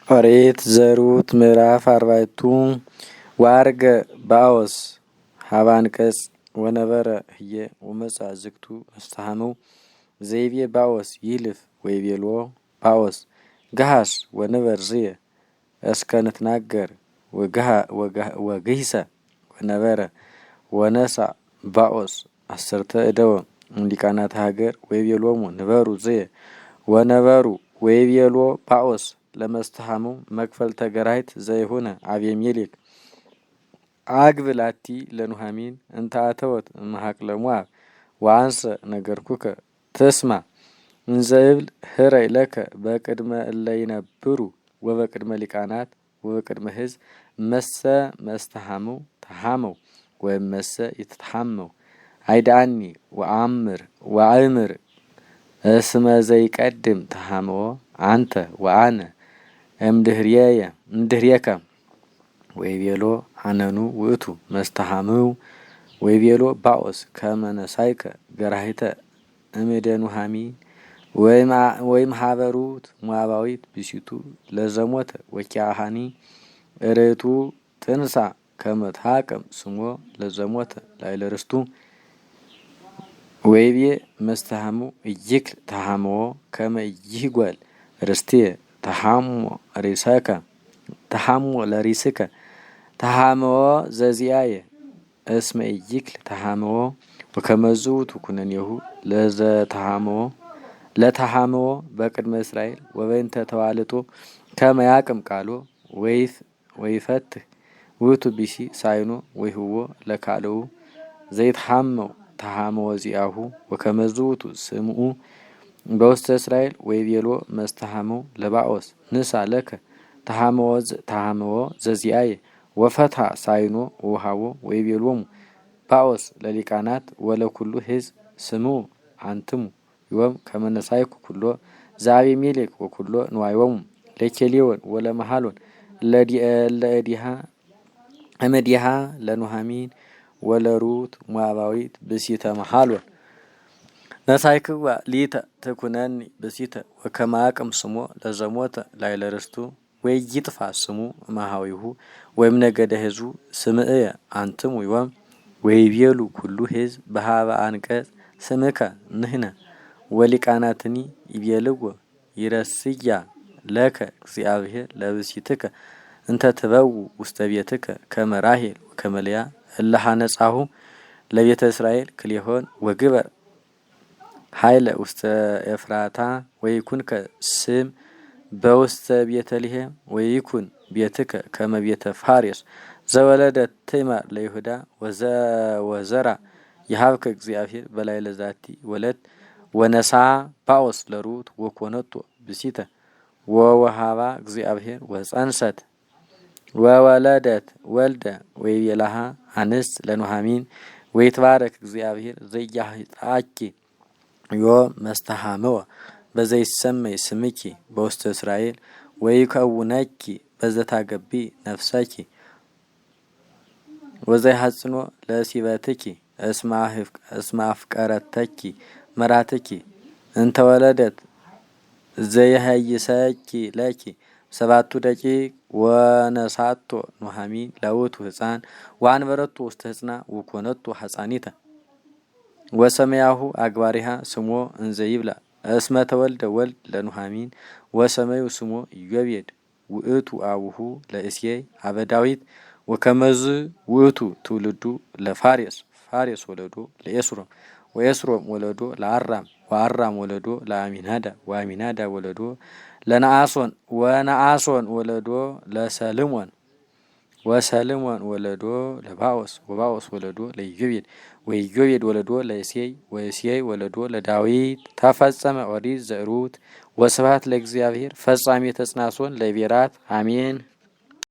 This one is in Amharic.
ኦሪት ዘሩት ምዕራፍ 40 ዋርገ ባኦስ ሀበ አንቀጽ ወነበረ ህየ ወመጻ ዝግቱ መስተሃመው ዘይቤ ባኦስ ይልፍ ወይቤልዎ ባኦስ ገሃስ ወንበር ዝየ እስከ ንትናገር ወግሂሰ ወነበረ ወነሳ ባኦስ አሰርተ እደወ ሊቃናተ ሀገር ወይቤሎሙ ንበሩ ዝየ ወነበሩ ወይቤልዎ ባኦስ ለመስተሃሙ መክፈልተ ገራይት ዘይሆነ አቤሜሌክ አግብላቲ ለኑሃሚን እንተ አተወት መሐቅለ ሞዓብ ወአንሰ ነገርኩከ ትስማ እንዘብል ህረይ ለከ በቅድመ እለይነብሩ ወበቅድመ ሊቃናት ወበቅድመ ህዝብ መሰ መስተሃመው ተሃመው ወይም መሰ ይትተሃመው አይዳኒ ወአምር እስመ ዘይቀድም ተሃመዎ አንተ ወአነ እምድህርየከ ወይቤሎ አነኑ ውእቱ መስተሃመው ወይቤሎ ባኦስ ከመነሳይከ ገራሂተ እምደ ኑሃሚን ወይም ሀበሩት ሞዓባዊት ብሲቱ ለዘሞተ ወኪያሃኒ እሬቱ ጥንሳ ከመትሃቅም ስሞ ለዘሞተ ላይለርስቱ ወይቤ መስተሃሙ እይክል ተሃመዎ ከመ ይህጓል ርስትየ ተሃሞ ለሪስከ ተሃመዎ ዘዚአየ እስመ እይክል ተሃመዎ ወከመዙ ትኩነኔሁ ለተሃመዎ በቅድመ እስራኤል ወበይንተ ተዋልጦ ከመ ያቅም ቃሎ ወይፈትህ ውእቱ ቢሲ ሳይኖ ወይህዎ ለካልኡ ዘይትሃመው ተሃመዎ ዚአሁ ወከመዙ ውእቱ ስምኡ በውስተ እስራኤል ወይቤሎ መስተሃመው ለባኦስ ንሳ ለከ ተሃመዎ ዘዚአየ ወፈትሐ ሳይኖ ወሃቦ ወይቤሎሙ ባኦስ ለሊቃናት ወለኩሉ ህዝብ ስምዑ አንትሙ ዮም ከመነሳይኩ ኩሎ ዘአቤሜሌክ ወኩሎ ንዋዮሙ ለኬሌዎን ወለመሃሎን እምዲሃ ለኑሃሚን ወለሩት ሞዓባዊት ብሲተ መሃሎን ነሳይክዋ ሊተ ትኩነኒ ብሲተ ወከመ አቅም ስሞ ለዘሞተ ላይለርስቱ ወይይጥፋ ስሙ እምኀዊሁ ወይም ነገደ ህዝቡ ስምዕየ አንትሙ ዮም ወይቤሉ ኩሉ ህዝብ በሀበ አንቀጽ ስምከ ንሕነ ወሊቃናትኒ ይቤልዎ ይረስያ ለከ እግዚአብሔር ለብሲትከ እንተ ትበው ውስተ ቤትከ ከመ ራሔል ወከመ ልያ እለ ሐነጻሁ ለቤተ እስራኤል ክልኤሆን ወግበር ኃይለ ውስተ ኤፍራታ ወይኩንከ ስም በውስተ ቤተልሔም ወይኩን ቤትከ ከመ ቤተ ፋሬስ ዘወለደት ትዕማር ለይሁዳ ወዘራ ይሃብከ እግዚአብሔር በላይ ለዛቲ ወለት ወነሳ ባኦስ ለሩት ወኮነቶ ብሲተ ወወሃባ እግዚአብሔር ወጸንሰት ወወለደት ወልደ ወይቤላሃ አንስት ለኑሃሚን ወይትባረክ እግዚአብሔር ዘያህጣኪ ዮም መስተሃመወ በዘይሰመይ ስምኪ በውስተ እስራኤል ወይከውነኪ በዘታገቢ ነፍሰኪ ወዘይሐጽኖ ለሲበትኪ እስመ አፍቀረተኪ መራትኪ እንተ ወለደት ዘይሀይሰኪ ለኪ ሰባቱ ደቂቅ ወነሳቶ ኑሃሚን ለውቱ ህፃን ወአንበረቶ ውስተ ህፅና ወኮነቶ ሐፃኒተ ወሰመያሁ አግባሪሃ ስሞ እንዘ ይብላ እስመ ተወልደ ወልድ ለኑሃሚን ወሰመዩ ስሞ ኢዮቤድ ውእቱ አቡሁ ለእሴይ አበ ዳዊት ወከመዝ ውእቱ ትውልዱ ለፋሬስ ወለዶ ለኤስሮም ወኤስሮም ወለዶ ለአራም ወአራም ወለዶ ለአሚናዳ ወአሚናዳ ወለዶ ለነአሶን ወነአሶን ወለዶ ለሰልሞን ወሰልሞን ወለዶ ለባኦስ ወባኦስ ወለዶ ለኢዮቤድ ወኢዮቤድ ወለዶ ለእሴይ ወእሴይ ወለዶ ለዳዊት ተፈጸመ ኦሪት ዘሩት ወስብሐት ለእግዚአብሔር ፈጻሜ ተጽናሶን ለቤራት አሜን።